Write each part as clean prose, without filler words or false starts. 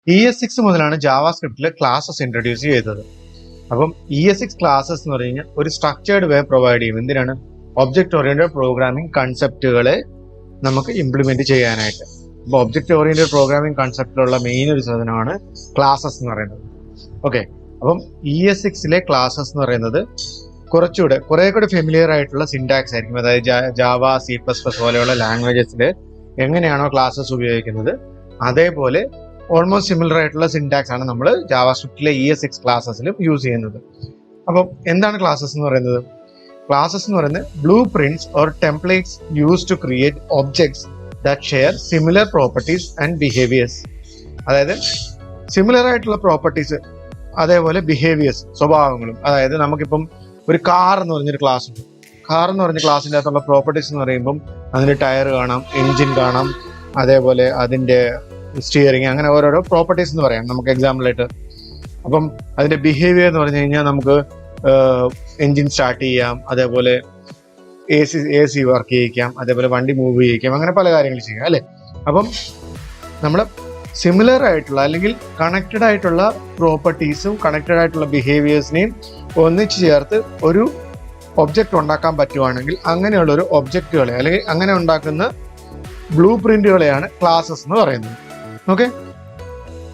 ES6 മുതലാണ് ജാവാസ്ക്രിപ്റ്റിൽ classes introduce ചെയ്തത്. അപ്പം ES6 ക്ലാസസ് എന്ന് പറഞ്ഞു കഴിഞ്ഞാൽ ഒരു സ്ട്രക്ചേർഡ് വേ പ്രൊവൈഡ് ചെയ്യും. എന്തിനാണ്? ഒബ്ജക്ട് ഓറിയന്റഡ് പ്രോഗ്രാമിംഗ് കൺസെപ്റ്റുകളെ നമുക്ക് ഇംപ്ലിമെന്റ് ചെയ്യാനായിട്ട്. അപ്പോൾ ഒബ്ജക്ട് ഓറിയന്റഡ് പ്രോഗ്രാമിംഗ് കൺസെപ്റ്റിലുള്ള മെയിൻ ഒരു സാധനമാണ് ക്ലാസസ് എന്ന് പറയുന്നത്. ഓക്കെ, അപ്പം ES6 ക്ലാസസ് എന്ന് പറയുന്നത് കുറെ കൂടെ ഫെമിലിയർ ആയിട്ടുള്ള സിൻടാക്സ് ആയിരിക്കും. അതായത് ജാവ, C++ പോലെയുള്ള ലാംഗ്വേജസിൽ എങ്ങനെയാണോ ക്ലാസസ് ഉപയോഗിക്കുന്നത് അതേപോലെ ഓൾമോസ്റ്റ് സിമിലർ ആയിട്ടുള്ള സിൻടാക്സ് ആണ് നമ്മൾ ജാവാസ്ക്രിപ്റ്റിലെ ES6 ക്ലാസസിലും യൂസ് ചെയ്യുന്നത്. അപ്പം എന്താണ് ക്ലാസസ് എന്ന് പറയുന്നത്? ക്ലാസസ് എന്ന് പറയുന്നത് blueprints or templates use to create objects that share similar properties and behaviours. അതായത് സിമിലർ ആയിട്ടുള്ള പ്രോപ്പർട്ടീസ് അതേപോലെ ബിഹേവിയേഴ്സ്, സ്വഭാവങ്ങളും. അതായത് നമുക്കിപ്പം ഒരു കാർ എന്ന് പറഞ്ഞൊരു ക്ലാസ് ഉണ്ട്. കാർ എന്ന് പറഞ്ഞ ക്ലാസ്സിൻ്റെ അകത്തുള്ള പ്രോപ്പർട്ടീസ് എന്ന് പറയുമ്പം അതിൻ്റെ ടയർ കാണാം, എൻജിൻ കാണാം, അതേപോലെ അതിൻ്റെ സ്റ്റിയറിങ്, അങ്ങനെ ഓരോരോ പ്രോപ്പർട്ടീസ് എന്ന് പറയാം നമുക്ക് എക്സാമ്പിളായിട്ട്. അപ്പം അതിൻ്റെ ബിഹേവിയർ എന്ന് പറഞ്ഞു കഴിഞ്ഞാൽ നമുക്ക് എൻജിൻ സ്റ്റാർട്ട് ചെയ്യാം, അതേപോലെ AC വർക്ക് ചെയ്യിക്കാം, അതേപോലെ വണ്ടി മൂവ് ചെയ്യിക്കാം, അങ്ങനെ പല കാര്യങ്ങൾ ചെയ്യാം അല്ലേ. അപ്പം നമ്മൾ സിമിലർ ആയിട്ടുള്ള അല്ലെങ്കിൽ കണക്റ്റഡ് ആയിട്ടുള്ള പ്രോപ്പർട്ടീസും കണക്റ്റഡ് ആയിട്ടുള്ള ബിഹേവിയേഴ്സിനെയും ഒന്നിച്ച് ചേർത്ത് ഒരു ഒബ്ജക്റ്റ് ഉണ്ടാക്കാൻ പറ്റുവാണെങ്കിൽ അങ്ങനെയുള്ള ഒരു ഒബ്ജക്റ്റുകളെ അല്ലെങ്കിൽ അങ്ങനെ ഉണ്ടാക്കുന്ന ബ്ലൂ പ്രിന്റുകളെയാണ് ക്ലാസസ് എന്ന് പറയുന്നത്. ഓക്കെ,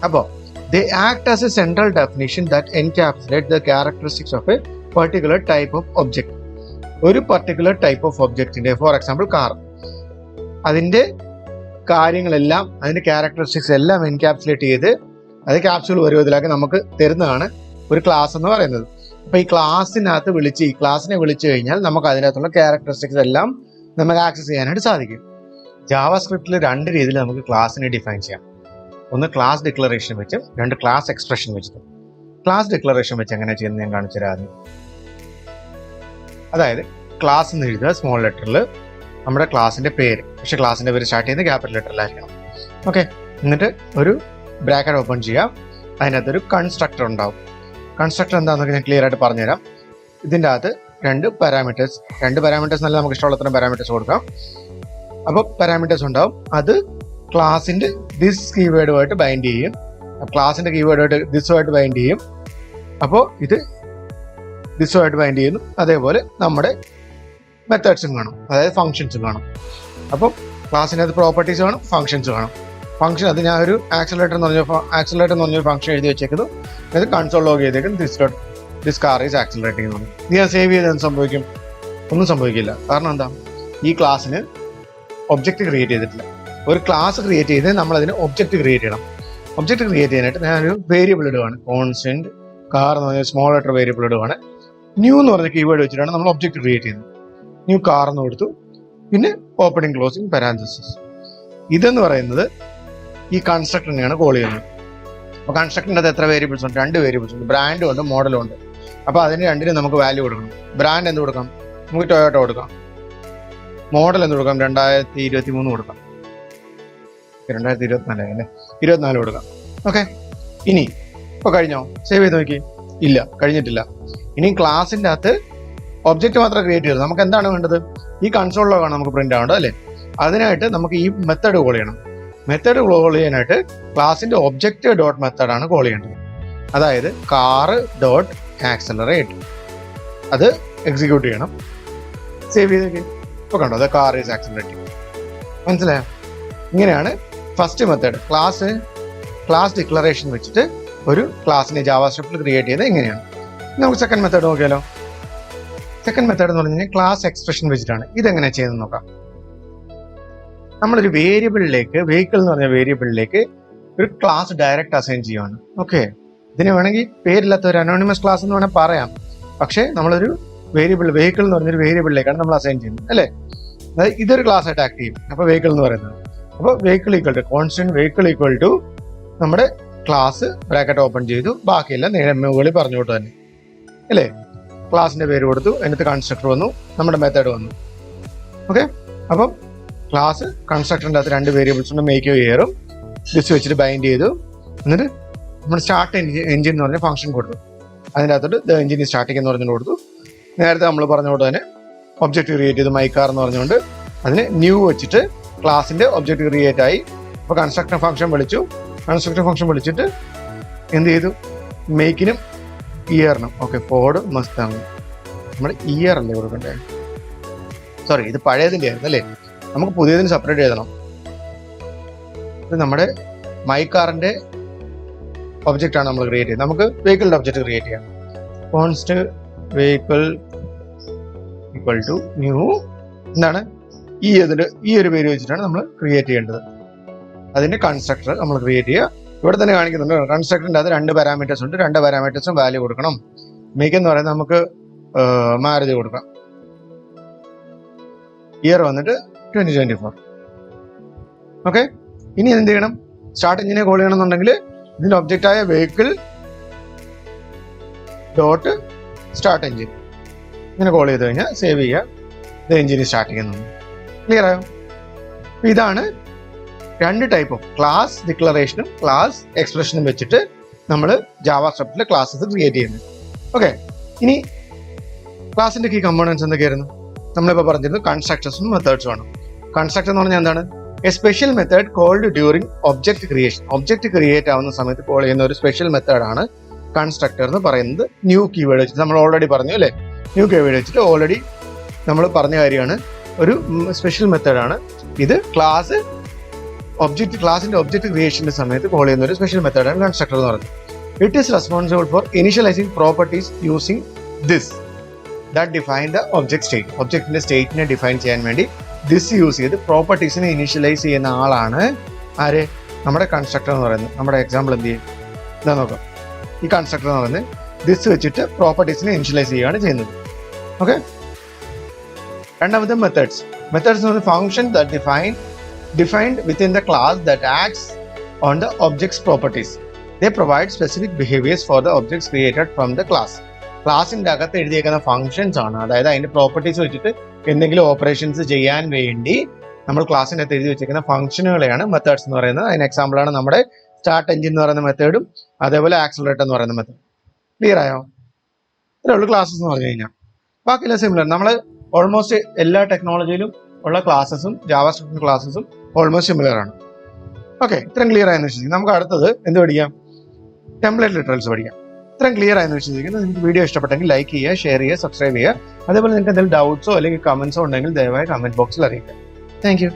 അപ്പോൾ they act as a central definition that encapsulates the characteristics of a particular type of object. ഒരു പർട്ടിക്കുലർ ടൈപ്പ് ഓഫ് ഒബ്ജക്റ്റിന്റെ, ഫോർ എക്സാമ്പിൾ കാർ, അതിന്റെ കാര്യങ്ങളെല്ലാം അതിന്റെ ക്യാരക്ടറിസ്റ്റിക്സ് എല്ലാം എൻക്യാപ്സുലേറ്റ് ചെയ്ത് അത് ക്യാപ്സ്യൂൾ പരുവത്തിലാക്കി നമുക്ക് തരുന്നതാണ് ഒരു ക്ലാസ് എന്ന് പറയുന്നത്. അപ്പൊ ഈ ക്ലാസ്സിനകത്ത് ഈ ക്ലാസ്സിനെ വിളിച്ചു കഴിഞ്ഞാൽ നമുക്ക് അതിനകത്തുള്ള ക്യാരക്ടറിസ്റ്റിക്സ് എല്ലാം നമുക്ക് ആക്സസ് ചെയ്യാനായിട്ട് സാധിക്കും. ജാവാസ്ക്രിപ്റ്റിൽ രണ്ട് രീതിയിൽ നമുക്ക് ക്ലാസ്സിനെ ഡിഫൈൻ ചെയ്യാം. ഒന്ന് ക്ലാസ് ഡിക്ലറേഷൻ വെച്ചും, രണ്ട് ക്ലാസ് എക്സ്പ്രഷൻ വെച്ചിട്ടും. ക്ലാസ് ഡിക്ലറേഷൻ വെച്ച് എങ്ങനെ ചെയ്യുന്നത് ഞാൻ കാണിച്ചു തരാം. അതായത് ക്ലാസ് എന്ന് എഴുതുക സ്മോൾ ലെറ്ററിൽ നമ്മുടെ ക്ലാസിന്റെ പേര്, പക്ഷെ ക്ലാസിന്റെ പേര് സ്റ്റാർട്ട് ചെയ്യുന്നത് ക്യാപിറ്റൽ ലെറ്ററിലായിരിക്കണം. ഓക്കെ, എന്നിട്ട് ഒരു ബ്രാക്കറ്റ് ഓപ്പൺ ചെയ്യാം. അതിനകത്തൊരു കൺസ്ട്രക്ടർ ഉണ്ടാവും. കൺസ്ട്രക്ടർ എന്താണെന്നൊക്കെ ഞാൻ ക്ലിയർ ആയിട്ട് പറഞ്ഞുതരാം. ഇതിൻ്റെ അകത്ത് രണ്ട് പാരാമീറ്റേഴ്സ് നല്ല നമുക്ക് ഇഷ്ടമുള്ളത്ര പാരാമീറ്റേഴ്സ് കൊടുക്കാം. അപ്പോൾ പാരാമീറ്റേഴ്സ് ഉണ്ടാവും. അത് ക്ലാസിന്റെ ദിസ് കീവേഡുമായിട്ട് ബൈൻഡ് ചെയ്യും, ക്ലാസിന്റെ കീവേഡുമായിട്ട് ദിസുമായിട്ട് ബൈൻഡ് ചെയ്യും. അപ്പോൾ ഇത് ദിസുമായിട്ട് ബൈൻഡ് ചെയ്യുന്നു. അതേപോലെ നമ്മുടെ മെത്തേഡ്സും കാണും, അതായത് ഫങ്ഷൻസും കാണും. അപ്പോൾ ക്ലാസ്സിനകത്ത് പ്രോപ്പർട്ടീസ് കാണും, ഫങ്ഷൻസ് കാണും. ഫംഗ്ഷൻ അത് ഞാൻ ഒരു ആക്സിലറേറ്റർ എന്ന് പറഞ്ഞൊരു ഫംഗ്ഷൻ എഴുതി വെച്ചേക്കുന്നു. അത് കൺസോൾ ലോഗ് ചെയ്തേക്കും ദിസ് കാർ ഈസ് ആക്സിലറേറ്റിംഗ് എന്ന്. ഇത് ഞാൻ സേവ് ചെയ്ത് എന്ത് സംഭവിക്കും? ഒന്നും സംഭവിക്കില്ല. കാരണം എന്താ? ഈ ക്ലാസ്സിന് ഒബ്ജക്റ്റ് ക്രിയേറ്റ് ചെയ്തിട്ടില്ല. ഒരു ക്ലാസ് ക്രിയേറ്റ് ചെയ്ത് നമ്മൾ അതിന് ഒബ്ജക്റ്റ് ക്രിയേറ്റ് ചെയ്യണം. ഒബ്ജക്റ്റ് ക്രിയേറ്റ് ചെയ്യാനായിട്ട് ഞാനൊരു വേരിയബിൾ ഇടുവാണ്, കോൺസ്റ്റന്റ് കാർ എന്ന് പറഞ്ഞ സ്മോൾ ലെറ്റർ വേരിയബിൾ ഇടുവാണ്. ന്യൂ എന്ന് പറഞ്ഞ കീവേഡ് വെച്ചിട്ടാണ് നമ്മൾ ഒബ്ജക്റ്റ് ക്രിയേറ്റ് ചെയ്യുന്നത്. ന്യൂ കാർ എന്ന് കൊടുത്തു, പിന്നെ ഓപ്പണിംഗ് ക്ലോസിംഗ് പാരാന്തസിസ്. ഇതെന്ന് പറയുന്നത് ഈ കൺസ്ട്രക്ടറിനെയാണ് കോൾ ചെയ്യുന്നത്. അപ്പോൾ കൺസ്ട്രക്ടറിൻ്റെ അത് എത്ര വേരിയബിൾസ് ഉണ്ട്? രണ്ട് വേരിയബിൾസ് ഉണ്ട്, ബ്രാൻഡും ഉണ്ട്, മോഡലും ഉണ്ട്. അപ്പോൾ അതിന് രണ്ടിനും നമുക്ക് വാല്യൂ കൊടുക്കണം. ബ്രാൻഡ് എന്ത് കൊടുക്കാം? നമുക്ക് ടൊയോട്ട കൊടുക്കാം. മോഡൽ എന്ത് കൊടുക്കാം? 2023 കൊടുക്കാം. 2024 അല്ലേ, 24 കൊടുക്കാം. ഓക്കെ, ഇനി ഇപ്പോൾ കഴിഞ്ഞോ? സേവ് ചെയ്ത് നോക്കി. ഇല്ല, കഴിഞ്ഞിട്ടില്ല. ഇനി ക്ലാസിൻ്റെ അകത്ത് ഒബ്ജക്റ്റ് മാത്രം ക്രിയേറ്റ് ചെയ്തു. നമുക്ക് എന്താണ് വേണ്ടത്? ഈ കൺസോളിലാണ് നമുക്ക് പ്രിന്റ് ആവേണ്ടത് അല്ലേ. അതിനായിട്ട് നമുക്ക് ഈ മെത്തേഡ് കോൾ ചെയ്യണം. മെത്തേഡ് കോൾ ചെയ്യാനായിട്ട് ക്ലാസിന്റെ ഒബ്ജക്റ്റ് ഡോട്ട് മെത്തേഡാണ് കോൾ ചെയ്യേണ്ടത്. അതായത് കാർ ഡോട്ട് ആക്സലറേറ്റ്, അത് എക്സിക്യൂട്ട് ചെയ്യണം. സേവ് ചെയ്തേക്ക്. ഇപ്പോൾ കണ്ടോ, അത് കാർ ഈസ് ആക്സലറേറ്റിംഗ്. മനസ്സിലായോ? ഇങ്ങനെയാണ് ഫസ്റ്റ് മെത്തേഡ്. ക്ലാസ് ഡിക്ലറേഷൻ വെച്ചിട്ട് ഒരു ക്ലാസിനെ ജാവാസ്ക്രിപ്റ്റിൽ ക്രിയേറ്റ് ചെയ്ത് ഇങ്ങനെയാണ്. നമുക്ക് സെക്കൻഡ് മെത്തേഡ് നോക്കിയാലോ. സെക്കൻഡ് മെത്തേഡ് എന്ന് പറഞ്ഞു കഴിഞ്ഞാൽ ക്ലാസ് എക്സ്പ്രഷൻ വെച്ചിട്ടാണ്. ഇതെങ്ങനെ ചെയ്യുന്നത് നോക്കാം. നമ്മളൊരു വേരിയബിളിലേക്ക്, വെഹിക്കിൾ എന്ന് പറഞ്ഞ വേരിയബിളിലേക്ക് ഒരു ക്ലാസ് ഡയറക്റ്റ് അസൈൻ ചെയ്യുവാണ്. ഓക്കെ, ഇതിന് വേണമെങ്കിൽ പേരില്ലാത്ത ഒരു അനോണിമസ് ക്ലാസ് എന്ന് വേണമെങ്കിൽ പറയാം. പക്ഷേ നമ്മളൊരു വേരിയബിൾ, വെഹിക്കിൾ എന്ന് പറഞ്ഞൊരു വേരിയബിളിലേക്കാണ് നമ്മൾ അസൈൻ ചെയ്യുന്നത് അല്ലേ. അതായത് ഇതൊരു ക്ലാസ് ആയിട്ട് ആക്ട് ചെയ്യും. അപ്പോൾ വെഹിക്കിൾ എന്ന് പറയുന്നത്, അപ്പോൾ vehicle equal to constant vehicle equal to നമ്മുടെ ക്ലാസ് ബ്രാക്കറ്റ് ഓപ്പൺ ചെയ്തു, ബാക്കിയെല്ലാം മുകളിൽ പറഞ്ഞുകൊണ്ട് തന്നെ അല്ലേ. ക്ലാസിന്റെ പേര് കൊടുത്തു, അതിനകത്ത് കൺസ്ട്രക്ടർ വന്നു, നമ്മുടെ മെത്തേഡ് വന്നു. ഓക്കെ, അപ്പം ക്ലാസ് കൺസ്ട്രക്ടറിൻ്റെ അകത്ത് രണ്ട് വേരിയബിൾസ് ഉണ്ട്, മേക്ക് ഇയറും ദിസ് വെച്ചിട്ട് ബൈൻഡ് ചെയ്തു. എന്നിട്ട് നമ്മൾ സ്റ്റാർട്ട് എൻജിൻ എന്ന് പറഞ്ഞ ഫംഗ്ഷൻ കൊടുത്തു. അതിൻ്റെ അകത്തോട്ട് ദ എൻജിൻ സ്റ്റാർട്ടിംഗ് എന്ന് പറഞ്ഞു കൊടുത്തു. നേരത്തെ നമ്മൾ പറഞ്ഞുകൊണ്ട് തന്നെ ഒബ്ജക്റ്റ് ക്രിയേറ്റ് ചെയ്തു, മൈക്കാർ എന്ന് പറഞ്ഞുകൊണ്ട് അതിന് ന്യൂ വെച്ചിട്ട് ക്ലാസിന്റെ ഒബ്ജക്റ്റ് ക്രിയേറ്റ് ആയി. അപ്പോൾ കൺസ്ട്രക്ടർ ഫംഗ്ഷൻ വിളിച്ചു, കൺസ്ട്രക്ടർ ഫംഗ്ഷൻ വിളിച്ചിട്ട് എന്ത് ചെയ്തു, മേക്കിനും ഇയറിനും ഓക്കെ ഫോർഡ് മസ്താങ് നമ്മൾ ഇയർ അല്ലേ കൊടുക്കണ്ടേ, സോറി ഇത് പഴയതിൻ്റെ ആയിരുന്നു അല്ലേ, നമുക്ക് പുതിയതിന് സെപ്പറേറ്റ് എഴുതണം. ഇത് നമ്മുടെ മൈ കാറിന്റെ ഒബ്ജക്റ്റ് ആണ് നമ്മൾ ക്രിയേറ്റ് ചെയ്യുന്നത്. നമുക്ക് വെഹിക്കിളിന്റെ ഒബ്ജക്റ്റ് ക്രിയേറ്റ് ചെയ്യാം. Const vehicle equal to new എന്താണ് ഈ ഒരു പേര് വെച്ചിട്ടാണ് നമ്മൾ ക്രിയേറ്റ് ചെയ്യേണ്ടത്. അതിന്റെ കൺസ്ട്രക്ടർ നമ്മൾ ക്രിയേറ്റ് ചെയ്യുക. ഇവിടെ തന്നെ കാണിക്കുന്നുണ്ട് കൺസ്ട്രക്ടറിന്റെ അത് 2 പാരാമീറ്റേഴ്സ് ഉണ്ട്. 2 പാരാമീറ്റേഴ്സും വാല്യൂ കൊടുക്കണം. മേക്ക് എന്ന് പറയുന്നത് നമുക്ക് മാരുതി കൊടുക്കാം. ഇയർ വന്നിട്ട് 2024. ഓക്കെ, ഇനി എന്ത് ചെയ്യണം, സ്റ്റാർട്ട് എഞ്ചിനെ കോൾ ചെയ്യണമെന്നുണ്ടെങ്കിൽ ഇതിന്റെ ഒബ്ജക്റ്റ് ആയ വെഹിക്കിൾ ഡോട്ട് സ്റ്റാർട്ട് എഞ്ചിൻ ഇങ്ങനെ കോൾ ചെയ്ത് കഴിഞ്ഞാൽ സേവ് ചെയ്യുക, ഇത് എഞ്ചിൻ സ്റ്റാർട്ട് ചെയ്യുന്നു. ക്ലിയർ ആയോ? ഇതാണ് 2 ടൈപ്പ് ഓഫ് ക്ലാസ് ഡിക്ലറേഷനും ക്ലാസ് എക്സ്പ്രഷനും വെച്ചിട്ട് നമ്മൾ ജാവാസ്ക്രിപ്റ്റിലെ ക്ലാസ്സസ് ക്രിയേറ്റ് ചെയ്യുന്നത്. ഓക്കെ, ഇനി ക്ലാസിന്റെ കീ കമ്പോണൻസ് എന്തൊക്കെയായിരുന്നു? നമ്മളിപ്പോൾ പറഞ്ഞിരുന്നു കൺസ്ട്രക്ടേഴ്സും മെത്തേഡ്സും ആണ്. കൺസ്ട്രക്ടർ എന്ന് പറഞ്ഞാൽ എന്താണ്? A special method called during object creation. Object create ആവുന്ന സമയത്ത് കോൾ ചെയ്യുന്ന ഒരു സ്പെഷ്യൽ മെത്തേഡാണ് കൺസ്ട്രക്ടർ എന്ന് പറയുന്നത്. ന്യൂ കീവേഡ് വെച്ചിട്ട് നമ്മൾ ഓൾറെഡി പറഞ്ഞു അല്ലേ, ന്യൂ കീവേഡ് വെച്ചിട്ട് ഓൾറെഡി നമ്മൾ പറഞ്ഞ കാര്യമാണ്, ഒരു സ്പെഷ്യൽ മെത്തേഡാണ് ഇത്. ക്ലാസിന്റെ ഒബ്ജക്ട് ക്രിയേഷന്റെ സമയത്ത് കോൾ ചെയ്യുന്ന ഒരു സ്പെഷ്യൽ മെത്തേഡാണ് കൺസ്ട്രക്ടർ എന്ന് പറയുന്നത്. It is responsible for initializing properties using this that define the object state. ഒബ്ജക്റ്റിന്റെ സ്റ്റേറ്റിനെ ഡിഫൈൻ ചെയ്യാൻ വേണ്ടി ദിസ് യൂസ് ചെയ്ത് പ്രോപ്പർട്ടീസിനെ ഇനിഷ്യലൈസ് ചെയ്യുന്ന ആളാണ് ആര്? നമ്മുടെ കൺസ്ട്രക്ടർ എന്ന് പറയുന്നത്. നമ്മുടെ എക്സാമ്പിൾ എന്ത് ചെയ്യും, ഇതാ നോക്കാം. ഈ കൺസ്ട്രക്ടർ എന്ന് പറയുന്നത് ദിസ് വെച്ചിട്ട് പ്രോപ്പർട്ടീസിനെ ഇനിഷ്യലൈസ് ചെയ്യുകയാണ് ചെയ്യുന്നത്. ഓക്കെ, രണ്ടാമത് മെത്തേഡ്സ്. മെത്തേഡ്സ് എന്ന് പറയുന്നത് function that defined within the class that acts on the object's properties. They provide specific behaviors for the objects created from the class. ക്ലാസിന്റെ അകത്ത് എഴുതിയേക്കുന്ന ഫംഗ്ഷൻസ് ആണ്, അതായത് അതിന്റെ പ്രോപ്പർട്ടീസ് വെച്ചിട്ട് എന്തെങ്കിലും ഓപ്പറേഷൻസ് ചെയ്യാൻ വേണ്ടി നമ്മൾ ക്ലാസിന്റെ അകത്ത് എഴുതി വെച്ചിരിക്കുന്ന ഫംഗ്ഷനുകളെയാണ് മെത്തേഡ്സ് എന്ന് പറയുന്നത്. അതിന് എക്സാമ്പിൾ ആണ് നമ്മുടെ സ്റ്റാർട്ട് എഞ്ചിൻ എന്ന് പറയുന്ന മെത്തേഡും അതേപോലെ ആക്സിലറേറ്റർ എന്ന് പറയുന്ന മെത്തേഡ്. ക്ലിയർ ആയോ? ഇത്രേ ഉള്ളൂ ക്ലാസ്സസ് എന്ന് പറഞ്ഞു കഴിഞ്ഞാൽ. ബാക്കിയെല്ലാം സിമിലർ. നമ്മൾ ഓൾമോസ്റ്റ് എല്ലാ ടെക്നോളജിയിലും ഉള്ള ക്ലാസ്സസും ജാവാസ്ക്രിപ്റ്റ് ക്ലാസ്സസും ഓൾമോസ്റ്റ് സിമിലർ ആണ്. ഓക്കെ, ഇത്രയും ക്ലിയർ ആയെന്ന് വിശ്വസിക്കും. നമുക്ക് അടുത്തത് എന്ത് പഠിക്കാം? ടെംപ്ലേറ്റ് ലിറ്ററൽസ് പഠിക്കാം. ഇത്രയും ക്ലിയർ ആയെന്ന് വിശ്വസിക്കുന്നു. നിങ്ങൾക്ക് വീഡിയോ ഇഷ്ടപ്പെട്ടെങ്കിൽ ലൈക്ക് ചെയ്യുക, ഷെയർ ചെയ്യുക, സബ്സ്ക്രൈബ് ചെയ്യുക. അതേപോലെ നിങ്ങൾക്ക് എന്തെങ്കിലും ഡൗട്ട്സോ അല്ലെങ്കിൽ കമന്റ്സോ ഉണ്ടെങ്കിൽ ദയവായി കമന്റ് ബോക്സിൽ അറിയിക്കുക. Thank you.